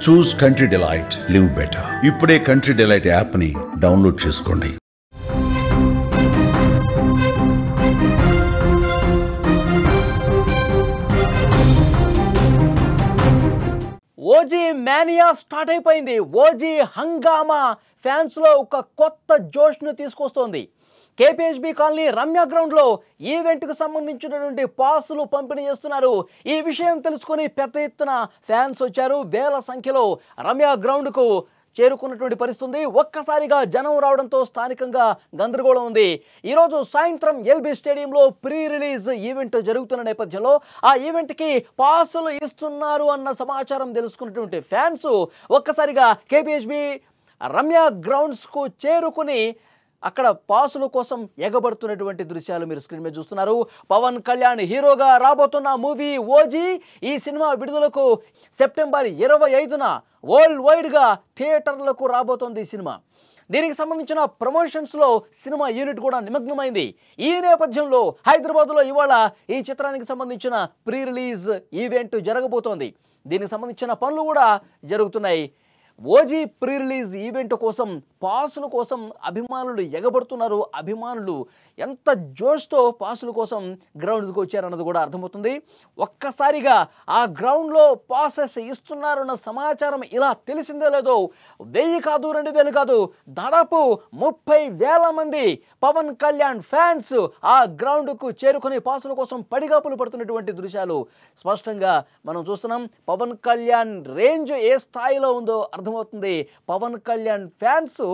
చూస్ country delight, live better. ఇప్పుడే country delight app ని download చేసుకోండి. ఓజీ మేనియా స్టార్ట్ అయిపోయింది. ఓజీ హంగామా ఫ్యాన్స్ లో ఒక కొత్త జోష్ను తీసుకొస్తోంది. కేపీహెచ్బీ కాలనీ రమ్య గ్రౌండ్లో ఈవెంట్కు సంబంధించినటువంటి పాసులు పంపిణీ చేస్తున్నారు. ఈ విషయం తెలుసుకుని పెద్ద ఎత్తున ఫ్యాన్స్ వచ్చారు. వేల సంఖ్యలో రమ్య గ్రౌండ్కు చేరుకున్నటువంటి పరిస్థితి. ఒక్కసారిగా జనం రావడంతో స్థానికంగా గందరగోళం ఉంది. ఈరోజు సాయంత్రం ఎల్బీ స్టేడియంలో ప్రీ రిలీజ్ ఈవెంట్ జరుగుతున్న నేపథ్యంలో ఆ ఈవెంట్కి పాసులు ఇస్తున్నారు అన్న సమాచారం తెలుసుకున్నటువంటి ఫ్యాన్స్ ఒక్కసారిగా కేపీహెచ్బీ రమ్య గ్రౌండ్స్కు చేరుకుని అక్కడ పాసుల కోసం ఎగబడుతున్నటువంటి దృశ్యాలు మీరు స్క్రీన్ మీద చూస్తున్నారు. పవన్ కళ్యాణ్ హీరోగా రాబోతున్న మూవీ ఓజీ, ఈ సినిమా విడుదలకు సెప్టెంబర్ 25న వరల్డ్ వైడ్గా థియేటర్లకు రాబోతోంది ఈ సినిమా. దీనికి సంబంధించిన ప్రమోషన్స్లో సినిమా యూనిట్ కూడా నిమగ్నమైంది. ఈ నేపథ్యంలో హైదరాబాద్లో ఇవాళ ఈ చిత్రానికి సంబంధించిన ప్రీ రిలీజ్ ఈవెంట్ జరగబోతోంది. దీనికి సంబంధించిన పనులు కూడా జరుగుతున్నాయి. ఓజీ ప్రీ రిలీజ్ ఈవెంట్ కోసం పాసుల కోసం అభిమానులు ఎగబడుతున్నారు. అభిమానులు ఎంత జోష్తో పాసుల కోసం గ్రౌండ్కి వచ్చారన్నది కూడా అర్థమవుతుంది. ఒక్కసారిగా ఆ గ్రౌండ్లో పాసెస్ ఇస్తున్నారన్న సమాచారం ఇలా తెలిసిందే లేదో 1000 కాదు 2000 కాదు, దాదాపు 30,000 మంది పవన్ కళ్యాణ్ ఫ్యాన్స్ ఆ గ్రౌండ్కు చేరుకుని పాసుల కోసం పడిగాపులు పడుతున్నటువంటి దృశ్యాలు స్పష్టంగా మనం చూస్తున్నాం. పవన్ కళ్యాణ్ రేంజ్ ఏ స్థాయిలో ఉందో అర్థమవుతుంది. పవన్ కళ్యాణ్ ఫ్యాన్స్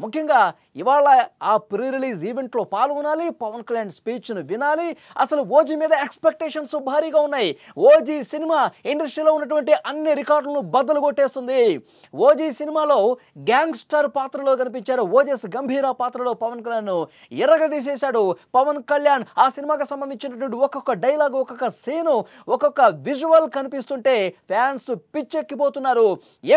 ముఖ్యంగా ఇవాళ ఆ ప్రీ రిలీజ్ ఈవెంట్లో పాల్గొనాలి, పవన్ కళ్యాణ్ స్పీచ్ను వినాలి. అసలు ఓజీ మీద ఎక్స్పెక్టేషన్స్ భారీగా ఉన్నాయి. ఓజీ సినిమా ఇండస్ట్రీలో ఉన్నటువంటి అన్ని రికార్డులను బద్దలు కొట్టేస్తుంది. ఓజీ సినిమాలో గ్యాంగ్స్టర్ పాత్రలో కనిపించారు. ఓజస్ గంభీర పాత్రలో పవన్ కళ్యాణ్ ఎర్రగదీసేశాడు. పవన్ కళ్యాణ్ ఆ సినిమాకి సంబంధించినటువంటి ఒక్కొక్క డైలాగ్, ఒక్కొక్క సీను, ఒక్కొక్క విజువల్ కనిపిస్తుంటే ఫ్యాన్స్ పిచ్చెక్కిపోతున్నారు.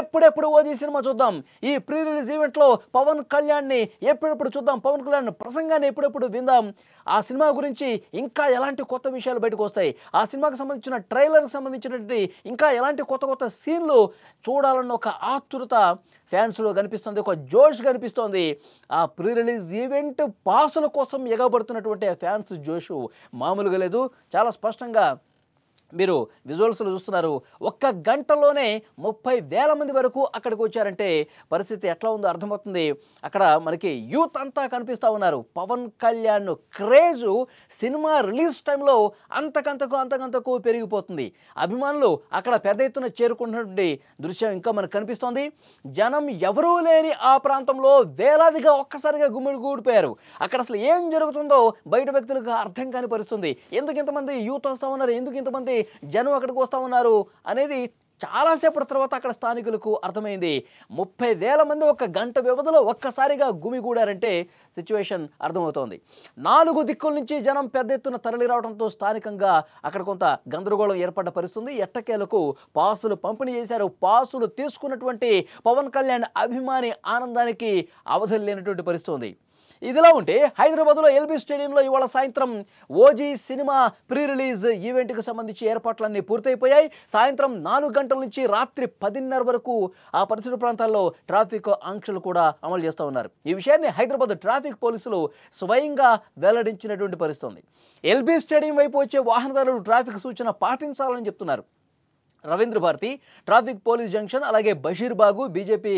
ఎప్పుడెప్పుడు ఓజీ సినిమా చూద్దాం, ఈ ప్రీ రిలీజ్ ఈవెంట్లో పవన్ కళ్యాణ్ని ఎప్పుడెప్పుడు చూద్దాం, పవన్ కళ్యాణ్ ప్రసంగాన్ని ఎప్పుడెప్పుడు విందాం, ఆ సినిమా గురించి ఇంకా ఎలాంటి కొత్త విషయాలు బయటకు వస్తాయి, ఆ సినిమాకి సంబంధించిన ట్రైలర్కి సంబంధించినటువంటి ఇంకా ఎలాంటి కొత్త కొత్త సీన్లు చూడాలన్న ఒక ఆతృత ఫ్యాన్స్లో కనిపిస్తుంది, ఒక జోష్ కనిపిస్తోంది. ఆ ప్రీ రిలీజ్ ఈవెంట్ పాసుల కోసం ఎగబడుతున్నటువంటి ఫ్యాన్స్ జోషు మామూలుగా లేదు. చాలా స్పష్టంగా మీరు విజువల్స్లో చూస్తున్నారు. ఒక్క గంటలోనే 30,000 మంది వరకు అక్కడికి వచ్చారంటే పరిస్థితి ఎట్లా ఉందో అర్థమవుతుంది. అక్కడ మనకి యూత్ అంతా కనిపిస్తూ ఉన్నారు. Pawan Kalyan craze cinema release టైంలో అంతకంతకు పెరిగిపోతుంది. అభిమానులు అక్కడ పెద్ద ఎత్తున చేరుకున్నటువంటి దృశ్యం ఇంకా మనకు కనిపిస్తోంది. జనం ఎవరూ లేని ఆ ప్రాంతంలో వేలాదిగా ఒక్కసారిగా గుమిగూడిపోయారు. అక్కడ అసలు ఏం జరుగుతుందో బయట వ్యక్తులకు అర్థం కాని పరిస్థితుంది. ఎందుకు ఇంతమంది యూత్ వస్తూ ఉన్నారు, ఎందుకు ఇంతమంది జనం అక్కడికి వస్తూ ఉన్నారు అనేది చాలాసేపటి తర్వాత అక్కడ స్థానికులకు అర్థమైంది. 30,000 మంది ఒక గంట వ్యవధిలో ఒక్కసారిగా గుమిగూడారంటే సిచ్యువేషన్ అర్థమవుతోంది. 4 దిక్కుల నుంచి జనం పెద్ద ఎత్తున తరలి రావడంతో స్థానికంగా అక్కడ కొంత గందరగోళం ఏర్పడ్డ పరిస్థితుంది. ఎట్టకేలకు పాసులు పంపిణీ చేశారు. పాసులు తీసుకున్నటువంటి పవన్ కళ్యాణ్ అభిమాని ఆనందానికి అవధులు లేనటువంటి పరిస్థితుంది. ఇదిలా ఉంటే హైదరాబాద్లో ఎల్బీ స్టేడియంలో ఇవాళ సాయంత్రం ఓజీ సినిమా ప్రీ రిలీజ్ ఈవెంట్కి సంబంధించి ఏర్పాట్లన్నీ పూర్తయిపోయాయి. సాయంత్రం 4 గంటల నుంచి రాత్రి 10:30 వరకు ఆ పరిసర ప్రాంతాల్లో ట్రాఫిక్ ఆంక్షలు కూడా అమలు చేస్తూ ఉన్నారు. ఈ విషయాన్ని హైదరాబాద్ ట్రాఫిక్ పోలీసులు స్వయంగా వెల్లడించినటువంటి పరిస్థితి. ఎల్బీ స్టేడియం వైపు వచ్చే వాహనదారులు ట్రాఫిక్ సూచన పాటించాలని చెప్తున్నారు. Ravindra Bharathi, traffic police junction, అలాగే బషీర్బాగు, బీజేపీ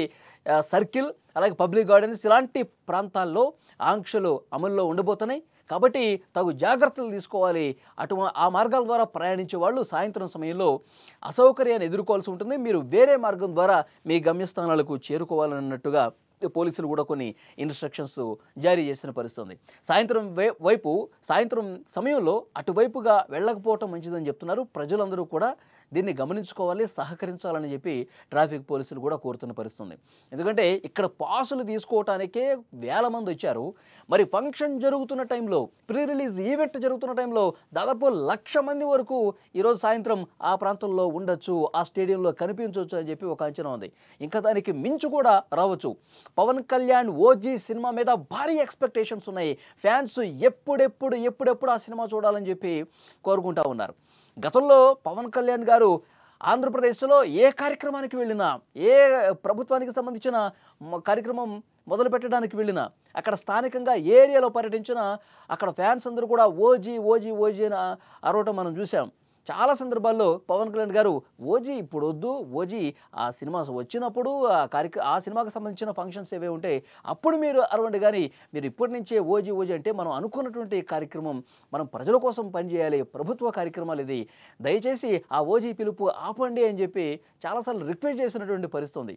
సర్కిల్, అలాగే పబ్లిక్ గార్డెన్స్ ఇలాంటి ప్రాంతాల్లో ఆంక్షలు అమల్లో ఉండబోతున్నాయి. కాబట్టి తగు జాగ్రత్తలు తీసుకోవాలి. ఆ మార్గాల ద్వారా ప్రయాణించే వాళ్ళు సాయంత్రం సమయంలో అసౌకర్యాన్ని ఎదుర్కోవాల్సి ఉంటుంది. మీరు వేరే మార్గం ద్వారా మీ గమ్యస్థానాలకు చేరుకోవాలన్నట్టుగా పోలీసులు కూడా కొన్ని ఇన్స్ట్రక్షన్స్ జారీ చేసిన పరిస్థితుంది. సాయంత్రం సమయంలో అటువైపుగా వెళ్ళకపోవటం మంచిదని చెప్తున్నారు. ప్రజలందరూ కూడా దీన్ని గమనించుకోవాలి, సహకరించాలని చెప్పి ట్రాఫిక్ పోలీసులు కూడా కోరుతున్న పరిస్థితుంది. ఎందుకంటే ఇక్కడ పాసులు తీసుకోవటానికే వేల మంది వచ్చారు. మరి ఫంక్షన్ జరుగుతున్న టైంలో, ప్రీ రిలీజ్ ఈవెంట్ జరుగుతున్న టైంలో దాదాపు 1,00,000 మంది వరకు ఈరోజు సాయంత్రం ఆ ప్రాంతంలో ఉండొచ్చు, ఆ స్టేడియంలో కనిపించవచ్చు అని చెప్పి ఒక అంచనా ఉంది. ఇంకా దానికి మించి కూడా రావచ్చు. పవన్ కళ్యాణ్ ఓజీ సినిమా మీద భారీ ఎక్స్పెక్టేషన్స్ ఉన్నాయి. ఫ్యాన్స్ ఎప్పుడెప్పుడు ఆ సినిమా చూడాలని చెప్పి కోరుకుంటా ఉన్నారు. గతంలో పవన్ కళ్యాణ్ గారు ఆంధ్రప్రదేశ్లో ఏ కార్యక్రమానికి వెళ్ళినా, ఏ ప్రభుత్వానికి సంబంధించిన కార్యక్రమం మొదలు పెట్టడానికి వెళ్ళినా, అక్కడ స్థానికంగా ఏరియాలో పర్యటించినా అక్కడ ఫ్యాన్స్ అందరూ కూడా ఓజీ ఓజీ ఓజీ అని అరవటం మనం చూసాం. చాలా సందర్భాల్లో పవన్ కళ్యాణ్ గారు ఓజీ ఇప్పుడు వద్దు, ఓజీ ఆ సినిమా వచ్చినప్పుడు ఆ సినిమాకి సంబంధించిన ఫంక్షన్స్ ఏవే ఉంటే అప్పుడు మీరు అరవండి, కానీ మీరు ఇప్పటి నుంచే ఓజీ ఓజీ అంటే మనం అనుకున్నటువంటి కార్యక్రమం, మనం ప్రజల కోసం పనిచేయాలి, ప్రభుత్వ కార్యక్రమాలు ఇది, దయచేసి ఆ ఓజీ పిలుపు ఆపండి అని చెప్పి చాలాసార్లు రిక్వెస్ట్ చేసినటువంటి పరిస్థితి.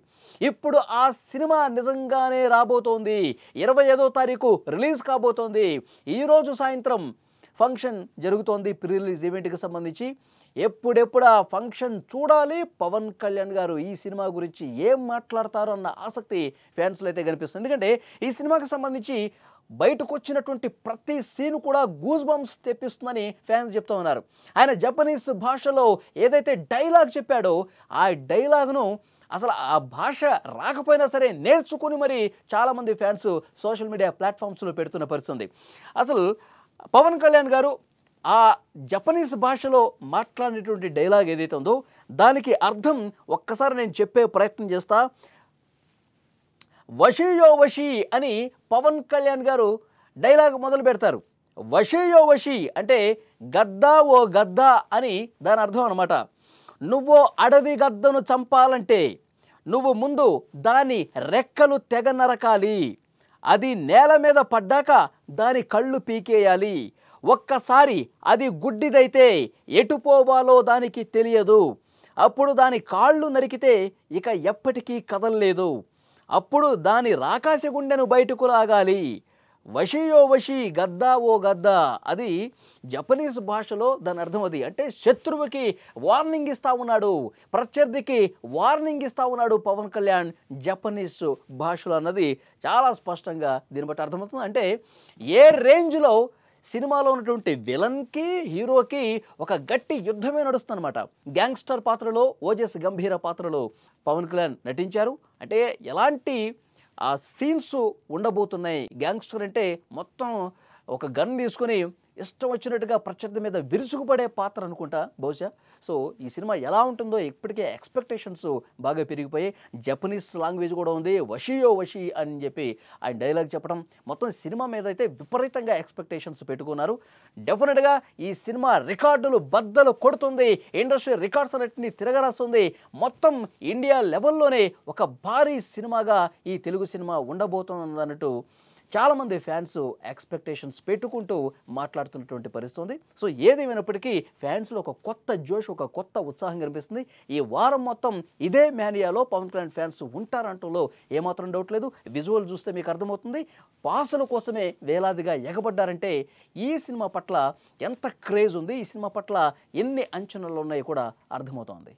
ఇప్పుడు ఆ సినిమా నిజంగానే రాబోతోంది. 25వ తారీఖు రిలీజ్ కాబోతోంది. ఈరోజు సాయంత్రం ఫంక్షన్ జరుగుతోంది ప్రీ రిలీజ్ ఈవెంట్కి సంబంధించి. ఎప్పుడెప్పుడు ఆ ఫంక్షన్ చూడాలి, పవన్ కళ్యాణ్ గారు ఈ సినిమా గురించి ఏం మాట్లాడతారో అన్న ఆసక్తి ఫ్యాన్స్లో అయితే కనిపిస్తుంది. ఎందుకంటే ఈ సినిమాకి సంబంధించి బయటకు వచ్చినటువంటి ప్రతి సీన్ కూడా గూస్ బంప్స్ తెప్పిస్తుందని ఫ్యాన్స్ చెప్తూ ఉన్నారు. ఆయన జపనీస్ భాషలో ఏదైతే డైలాగ్ చెప్పాడో ఆ డైలాగ్ను అసలు ఆ భాష రాకపోయినా సరే నేర్చుకుని మరి చాలామంది ఫ్యాన్స్ సోషల్ మీడియా ప్లాట్ఫామ్స్లో పెడుతున్న పరిస్థితుంది. అసలు పవన్ కళ్యాణ్ గారు ఆ జపనీస్ భాషలో మాట్లాడినటువంటి డైలాగ్ ఏదైతే ఉందో దానికి అర్థం ఒక్కసారి నేను చెప్పే ప్రయత్నం చేస్తా. వషీయో వషీ అని పవన్ కళ్యాణ్ గారు డైలాగ్ మొదలు పెడతారు. వషీయో వషీ అంటే గద్దా ఓ గద్దా అని దాని అర్థం అనమాట. నువ్వు అడవి గద్దను చంపాలంటే నువ్వు ముందు దాని రెక్కలు తెగ నరకాలి, అది నేల మీద పడ్డాక దాని కళ్ళు పీకేయాలి, ఒక్కసారి అది గుడ్డిదైతే ఎటు పోవాలో దానికి తెలియదు, అప్పుడు దాని కాళ్ళు నరికితే ఇక ఎప్పటికీ కదలలేదు, అప్పుడు దాని రాకాశ గుండెను బయటకు లాగాలి. వషీయో వషీ గద్దా ఓ గద్దా, అది జపనీస్ భాషలో దాని అర్థం. అది అంటే శత్రువుకి వార్నింగ్ ఇస్తా ఉన్నాడు, ప్రత్యర్థికి వార్నింగ్ ఇస్తా ఉన్నాడు పవన్ కళ్యాణ్ జపనీస్ భాషలో అన్నది చాలా స్పష్టంగా దీన్ని బట్టి అర్థమవుతుంది. అంటే ఏ రేంజ్లో సినిమాలో ఉన్నటువంటి విలన్కి హీరోకి ఒక గట్టి యుద్ధమే నడుస్తుందన్నమాట. గ్యాంగ్స్టర్ పాత్రలో ఓజస్ గంభీర పాత్రలో పవన్ కళ్యాణ్ నటించారు. అంటే ఎలాంటి ఆ సీన్స్ ఉండబోతున్నాయి. గ్యాంగ్స్టర్ అంటే మొత్తం ఒక గన్ తీసుకొని ఇష్టం వచ్చినట్టుగా ప్రత్యర్థి మీద విరుచుకుపడే పాత్ర అనుకుంటా బహుశా. సో ఈ సినిమా ఎలా ఉంటుందో ఇప్పటికే ఎక్స్పెక్టేషన్స్ బాగా పెరిగిపోయి, జపనీస్ లాంగ్వేజ్ కూడా ఉంది, వషీయో వషీ అని చెప్పి ఆయన డైలాగ్ చెప్పడం, మొత్తం సినిమా మీద అయితే విపరీతంగా ఎక్స్పెక్టేషన్స్ పెట్టుకున్నారు. డెఫినెట్గా ఈ సినిమా రికార్డులు బద్దలు కొడుతుంది, ఇండస్ట్రీ రికార్డ్స్ అన్నింటినీ తిరగరాస్తుంది. మొత్తం ఇండియా లెవెల్లోనే ఒక భారీ సినిమాగా ఈ తెలుగు సినిమా ఉండబోతుంది అన్నట్టు చాలామంది ఫ్యాన్స్ ఎక్స్పెక్టేషన్స్ పెట్టుకుంటూ మాట్లాడుతున్నటువంటి పరిస్థితి ఉంది. సో ఏదేమైనప్పటికీ ఫ్యాన్స్లో ఒక కొత్త జోష్, ఒక కొత్త ఉత్సాహం కనిపిస్తుంది. ఈ వారం మొత్తం ఇదే మేనియాలో పవన్ కళ్యాణ్ ఫ్యాన్స్ ఉంటారంటూలో ఏమాత్రం డౌట్ లేదు. విజువల్ చూస్తే మీకు అర్థమవుతుంది. పాసుల కోసమే వేలాదిగా ఎగబడ్డారంటే ఈ సినిమా పట్ల ఎంత క్రేజ్ ఉంది, ఈ సినిమా పట్ల ఎన్ని అంచనాలు ఉన్నాయో కూడా అర్థమవుతోంది.